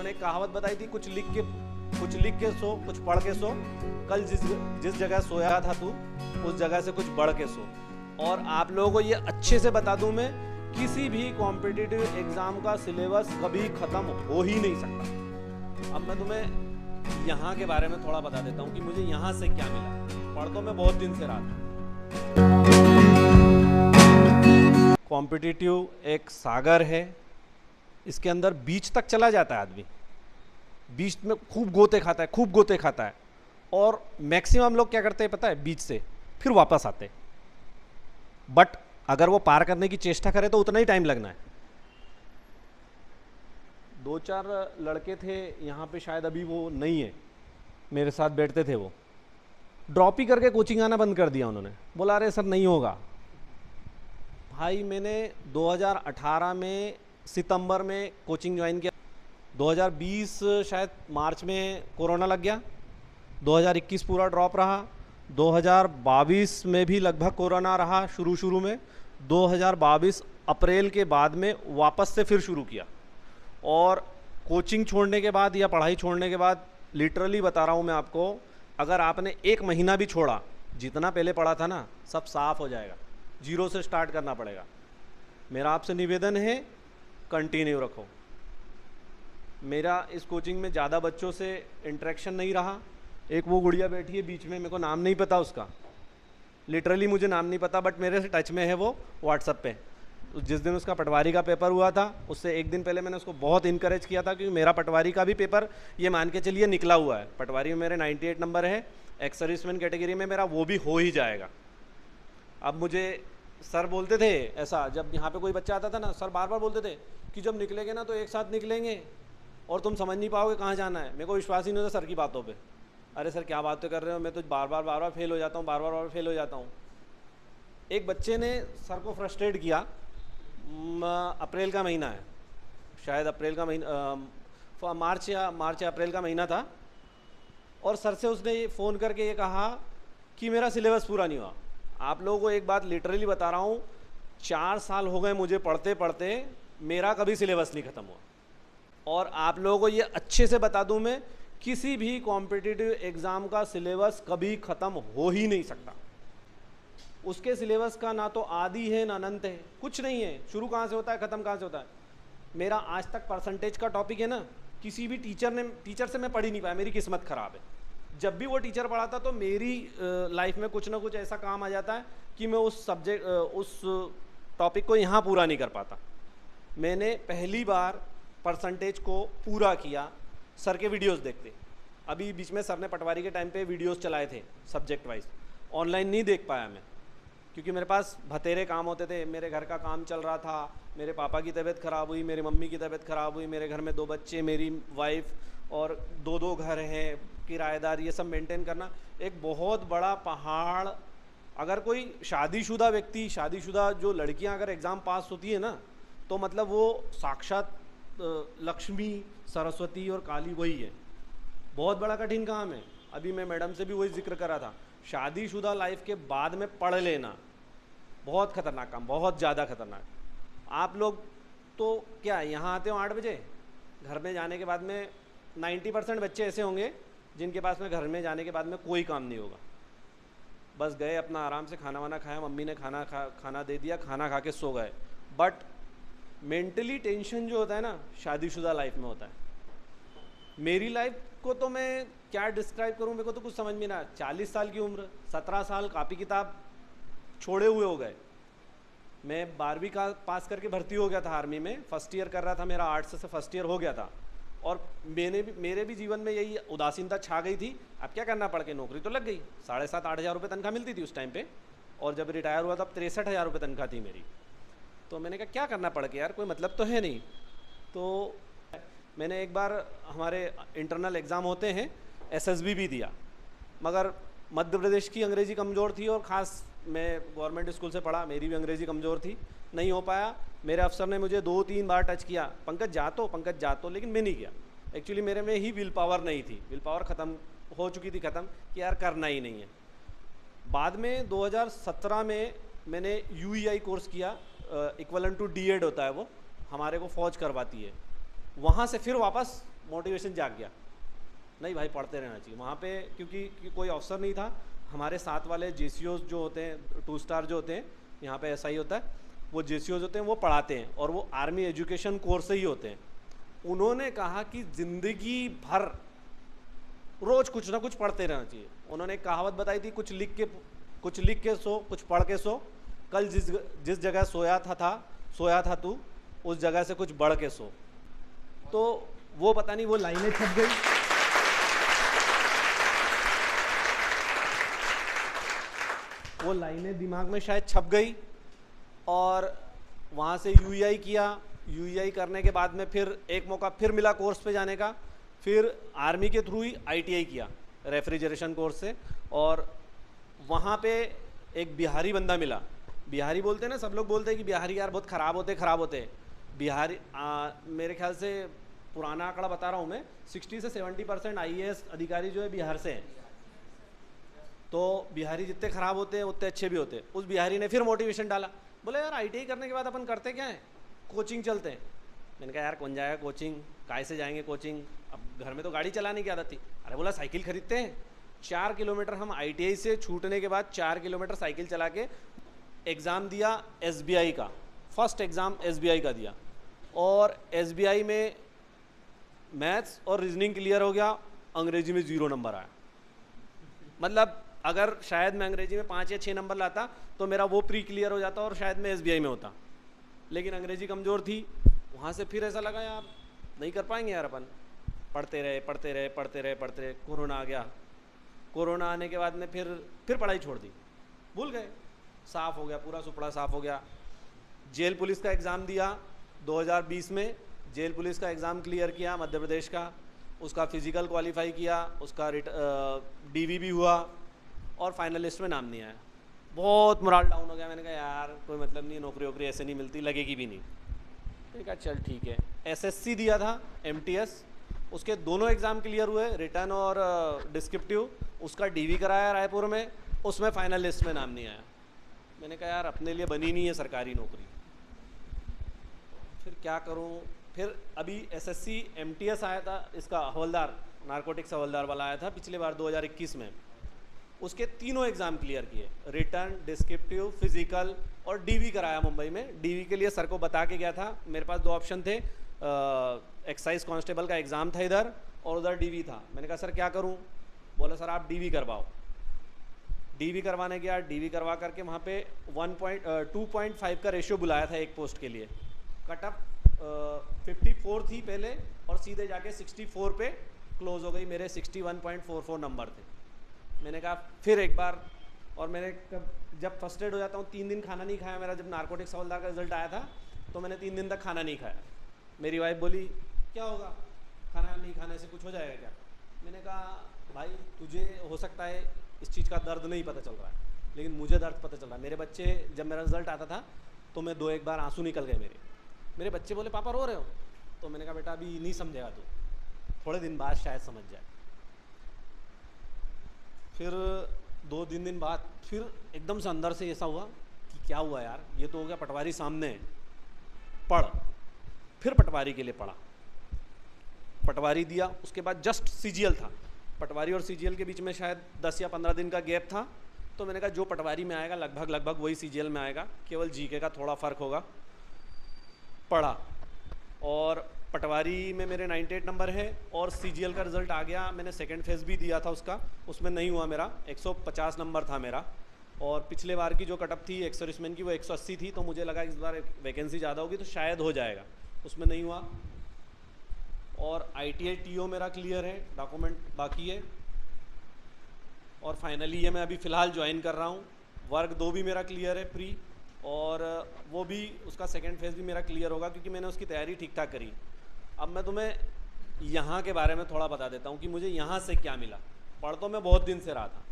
मैंने एक कहावत बताई थी, कुछ लिख के सो, कुछ पढ़ के सो। कल जिस जगह सोया था तू, उस जगह से कुछ बढ़ के सो। और आप लोगों को ये अच्छे से बता दूं, मैं किसी भी कॉम्पिटिटिव एग्जाम का सिलेबस कभी खत्म हो ही नहीं सकता। अब मैं तुम्हें यहाँ के बारे में थोड़ा बता देता हूँ कि मुझे यहाँ से क्या मिला। पढ़ तो मैं बहुत दिन से रहा था। कॉम्पिटिटिव एक सागर है, इसके अंदर बीच तक चला जाता है आदमी, बीच में खूब गोते खाता है और मैक्सिमम लोग क्या करते हैं पता है, बीच से फिर वापस आते हैं। बट अगर वो पार करने की चेष्टा करे तो उतना ही टाइम लगना है। 2-4 लड़के थे यहाँ पे, शायद अभी वो नहीं है, मेरे साथ बैठते थे, वो ड्रॉप ही करके कोचिंग आना बंद कर दिया उन्होंने। बोला अरे सर नहीं होगा। भाई मैंने 2018 में सितंबर में कोचिंग ज्वाइन किया, 2020 शायद मार्च में कोरोना लग गया, 2021 पूरा ड्रॉप रहा, 2022 में भी लगभग कोरोना रहा शुरू में, 2022 अप्रैल के बाद में वापस से फिर शुरू किया। और कोचिंग छोड़ने के बाद या पढ़ाई छोड़ने के बाद लिटरली बता रहा हूँ मैं आपको, अगर आपने 1 महीना भी छोड़ा, जितना पहले पढ़ा था ना सब साफ हो जाएगा, जीरो से स्टार्ट करना पड़ेगा। मेरा आपसे निवेदन है कंटिन्यू रखो। मेरा इस कोचिंग में ज़्यादा बच्चों से इंटरेक्शन नहीं रहा। एक वो गुड़िया बैठी है बीच में, मेरे को नाम नहीं पता उसका, लिटरली मुझे नाम नहीं पता, बट मेरे से टच में है वो व्हाट्सएप पे। जिस दिन उसका पटवारी का पेपर हुआ था, उससे एक दिन पहले मैंने उसको बहुत इनकरेज किया था, क्योंकि मेरा पटवारी का भी पेपर ये मान के चलिए निकला हुआ है। पटवारी में मेरे 98 नंबर है, एक्स सर्विसमैन कैटेगरी में मेरा वो भी हो ही जाएगा। अब मुझे सर बोलते थे ऐसा, जब यहाँ पे कोई बच्चा आता था ना, सर बार बार बोलते थे कि जब निकलेंगे ना तो एक साथ निकलेंगे और तुम समझ नहीं पाओगे कहाँ जाना है। मेरे को विश्वास ही नहीं होता सर की बातों पे। अरे सर क्या बातें कर रहे हो, मैं तो बार बार फेल हो जाता हूँ, बार बार फेल हो जाता हूँ। एक बच्चे ने सर को फ्रस्ट्रेट किया, अप्रैल का महीना है शायद, अप्रैल का महीना, मार्च या अप्रैल का महीना था, और सर से उसने फ़ोन करके ये कहा कि मेरा सिलेबस पूरा नहीं हुआ। आप लोगों को एक बात लिटरली बता रहा हूँ, 4 साल हो गए मुझे पढ़ते पढ़ते, मेरा कभी सिलेबस नहीं ख़त्म हुआ। और आप लोगों को ये अच्छे से बता दूँ मैं, किसी भी कॉम्पिटिटिव एग्ज़ाम का सिलेबस कभी ख़त्म हो ही नहीं सकता। उसके सिलेबस का ना तो आदि है ना अनंत है, कुछ नहीं है। शुरू कहाँ से होता है, ख़त्म कहाँ से होता है। मेरा आज तक परसेंटेज का टॉपिक है ना, किसी भी टीचर से मैं पढ़ ही नहीं पाया, मेरी किस्मत ख़राब है। जब भी वो टीचर पढ़ाता तो मेरी लाइफ में कुछ ना कुछ ऐसा काम आ जाता है कि मैं उस टॉपिक को यहाँ पूरा नहीं कर पाता। मैंने पहली बार परसेंटेज को पूरा किया सर के वीडियोस देखते। अभी बीच में सर ने पटवारी के टाइम पे वीडियोस चलाए थे सब्जेक्ट वाइज, ऑनलाइन नहीं देख पाया मैं, क्योंकि मेरे पास बतेरे काम होते थे। मेरे घर का काम चल रहा था, मेरे पापा की तबीयत ख़राब हुई, मेरी मम्मी की तबीयत ख़राब हुई, मेरे घर में 2 बच्चे, मेरी वाइफ, और 2 घर हैं, किराएदार, ये सब मेंटेन करना एक बहुत बड़ा पहाड़। अगर कोई शादीशुदा व्यक्ति, शादीशुदा जो लड़कियां अगर एग्ज़ाम पास होती है ना, तो मतलब वो साक्षात लक्ष्मी, सरस्वती और काली वही है। बहुत बड़ा कठिन काम है। अभी मैं मैडम से भी वही जिक्र करा था, शादीशुदा लाइफ के बाद में पढ़ लेना बहुत खतरनाक काम, बहुत ज़्यादा खतरनाक। आप लोग तो क्या यहाँ आते हो 8 बजे, घर में जाने के बाद में 90% बच्चे ऐसे होंगे जिनके पास में घर में जाने के बाद में कोई काम नहीं होगा। बस गए अपना आराम से खाना वाना खाया, मम्मी ने खाना दे दिया, खाना खा के सो गए। बट मेंटली टेंशन जो होता है ना, शादीशुदा लाइफ में होता है। मेरी लाइफ को तो मैं क्या डिस्क्राइब करूं, मेरे को तो कुछ समझ में ना। 40 साल की उम्र, 17 साल कॉपी किताब छोड़े हुए हो गए। मैं 12वीं का पास करके भर्ती हो गया था आर्मी में, फर्स्ट ईयर कर रहा था, मेरा आर्ट्स से फर्स्ट ईयर हो गया था। और मेरे भी जीवन में यही उदासीनता छा गई थी। अब क्या करना, पड़ के नौकरी तो लग गई, 7,500-8 हज़ार रुपये तनख्वाह मिलती थी उस टाइम पे, और जब रिटायर हुआ तब 63,000 रुपये तनख्वाह थी मेरी। तो मैंने कहा क्या करना पड़ के यार, कोई मतलब तो है नहीं। तो मैंने एक बार, हमारे इंटरनल एग्ज़ाम होते हैं, SSB भी दिया, मगर मध्य प्रदेश की अंग्रेज़ी कमज़ोर थी, और ख़ास मैं गवर्नमेंट स्कूल से पढ़ा, मेरी भी अंग्रेज़ी कमज़ोर थी, नहीं हो पाया। मेरे अफसर ने मुझे 2-3 बार टच किया, पंकज जा तो, लेकिन मैं नहीं गया। एक्चुअली मेरे में ही विल पावर नहीं थी, विल पावर ख़त्म हो चुकी थी, कि यार करना ही नहीं है। बाद में 2017 में मैंने UEI कोर्स किया, इक्वलेंट टू D.Ed होता है वो, हमारे को फौज करवाती है। वहाँ से फिर वापस मोटिवेशन जाग गया, नहीं भाई पढ़ते रहना चाहिए वहाँ पे, क्योंकि कोई अफसर नहीं था। हमारे साथ वाले JCOs जो होते हैं, 2 स्टार जो होते हैं, यहाँ पे ऐसा ही होता है, वो JCOs होते हैं, वो पढ़ाते हैं और वो आर्मी एजुकेशन कोर्स से ही होते हैं। उन्होंने कहा कि ज़िंदगी भर रोज़ कुछ ना कुछ पढ़ते रहना चाहिए। उन्होंने एक कहावत बताई थी, कुछ लिख के सो, कुछ पढ़ के सो, कल जिस जगह सोया था तू, उस जगह से कुछ बढ़ के सो। तो वो पता नहीं वो लाइनें छप गई, वो लाइनें दिमाग में शायद छप गई, और वहाँ से UEI किया। UEI करने के बाद में फिर एक मौका फिर मिला कोर्स पे जाने का, फिर आर्मी के थ्रू ही ITI किया रेफ्रिजरेशन कोर्स से, और वहाँ पे एक बिहारी बंदा मिला। बिहारी बोलते हैं ना, सब लोग बोलते हैं कि बिहारी यार बहुत ख़राब होते हैं। बिहारी मेरे ख्याल से पुराना आंकड़ा बता रहा हूँ मैं, 60 से 70% IAS अधिकारी जो है बिहार से हैं। तो बिहारी जितने ख़राब होते हैं उतने अच्छे भी होते हैं। उस बिहारी ने फिर मोटिवेशन डाला, बोले यार ITI करने के बाद अपन करते क्या है, कोचिंग चलते हैं। मैंने कहा यार कौन जाएगा कोचिंग, काय से जाएंगे कोचिंग, अब घर में तो गाड़ी चलाने की आदत थी। अरे बोला साइकिल खरीदते हैं। 4 किलोमीटर हम ITI से छूटने के बाद 4 किलोमीटर साइकिल चला के एग्ज़ाम दिया SBI का, फर्स्ट एग्ज़ाम SBI का दिया, और SBI में मैथ्स और रीजनिंग क्लियर हो गया, अंग्रेजी में 0 नंबर आया। मतलब अगर शायद मैं अंग्रेजी में 5 या 6 नंबर लाता तो मेरा वो प्री क्लियर हो जाता और शायद मैं SBI में होता, लेकिन अंग्रेजी कमज़ोर थी। वहाँ से फिर ऐसा लगा यार नहीं कर पाएंगे यार अपन, पढ़ते रहे। कोरोना आ गया। कोरोना आने के बाद में फिर पढ़ाई छोड़ दी, भूल गए, साफ़ हो गया, पूरा सुपड़ा साफ़ हो गया। जेल पुलिस का एग्ज़ाम दिया 2020 में, जेल पुलिस का एग्ज़ाम क्लियर किया मध्य प्रदेश का, उसका फिज़िकल क्वालिफाई किया, उसका DV भी हुआ, और फाइनल लिस्ट में नाम नहीं आया। बहुत मोरल डाउन हो गया। मैंने कहा यार कोई मतलब नहीं, नौकरी ऐसे नहीं मिलती, लगेगी भी नहीं। मैंने कहा चल ठीक है। SSC दिया था MTS, उसके दोनों एग्ज़ाम क्लियर हुए, रिटर्न और डिस्क्रिप्टिव। उसका DV कराया रायपुर में, उसमें फाइनल लिस्ट में नाम नहीं आया। मैंने कहा यार अपने लिए बनी नहीं है सरकारी नौकरी, फिर क्या करूं। फिर अभी SSC MTS आया था, इसका हवलदार, नारकोटिक्स हवलदार वाला आया था पिछले बार 2021 में। उसके तीनों एग्ज़ाम क्लियर किए, रिटर्न, डिस्क्रिप्टिव, फिजिकल, और DV कराया मुंबई में। DV के लिए सर को बता के गया था। मेरे पास 2 ऑप्शन थे, एक्साइज कांस्टेबल का एग्ज़ाम था इधर, और उधर DV था। मैंने कहा सर क्या करूं? बोला सर आप DV करवाओ। DV करवाने गया, DV करवा करके वहाँ पे 2.5 का रेशियो बुलाया था एक पोस्ट के लिए। कटअप 54 थी पहले, और सीधे जाके 64 पे क्लोज हो गई। मेरे 61.44 नंबर थे। मैंने कहा फिर एक बार, और मैंने जब फर्स्ट एड हो जाता हूँ 3 दिन खाना नहीं खाया मेरा। जब नारकोटिक्स हवलदार का रिजल्ट आया था तो मैंने 3 दिन तक खाना नहीं खाया। मेरी वाइफ बोली क्या होगा, खाना नहीं खाने से कुछ हो जाएगा क्या? मैंने कहा भाई तुझे हो सकता है इस चीज़ का दर्द नहीं पता चल रहा है, लेकिन मुझे दर्द पता चल रहा है। मेरे बच्चे, जब मेरा रिजल्ट आता था तो मैं 2-1 बार आंसू निकल गए मेरे बच्चे बोले पापा रो रहे हो? तो मैंने कहा बेटा अभी नहीं समझेगा तू, थोड़े दिन बाद शायद समझ जाए। फिर 2-3 दिन बाद फिर एकदम से अंदर से ऐसा हुआ कि क्या हुआ यार, ये तो हो गया पटवारी सामने है, पढ़। फिर पटवारी के लिए पढ़ा, पटवारी दिया। उसके बाद जस्ट CGL था, पटवारी और CGL के बीच में शायद 10 या 15 दिन का गैप था। तो मैंने कहा जो पटवारी में आएगा लगभग वही CGL में आएगा, केवल GK का थोड़ा फ़र्क होगा। पढ़ा, और पटवारी में मेरे 98 नंबर है, और CGL का रिज़ल्ट आ गया। मैंने सेकंड फेज़ भी दिया था उसका, उसमें नहीं हुआ मेरा, 150 नंबर था मेरा। और पिछले बार की जो कटअप थी एक्स सर्विसमैन की वो 180 थी, तो मुझे लगा इस बार वैकेंसी ज़्यादा होगी तो शायद हो जाएगा, उसमें नहीं हुआ। और ITI TO मेरा क्लियर है, डॉक्यूमेंट बाकी है, और फाइनली ये मैं अभी फ़िलहाल ज्वाइन कर रहा हूँ। वर्ग 2 भी मेरा क्लियर है प्री, और वो भी उसका सेकंड फेज़ भी मेरा क्लियर होगा, क्योंकि मैंने उसकी तैयारी ठीक ठाक करी। अब मैं तुम्हें यहाँ के बारे में थोड़ा बता देता हूँ कि मुझे यहाँ से क्या मिला। पढ़ तो मैं बहुत दिन से रहा था,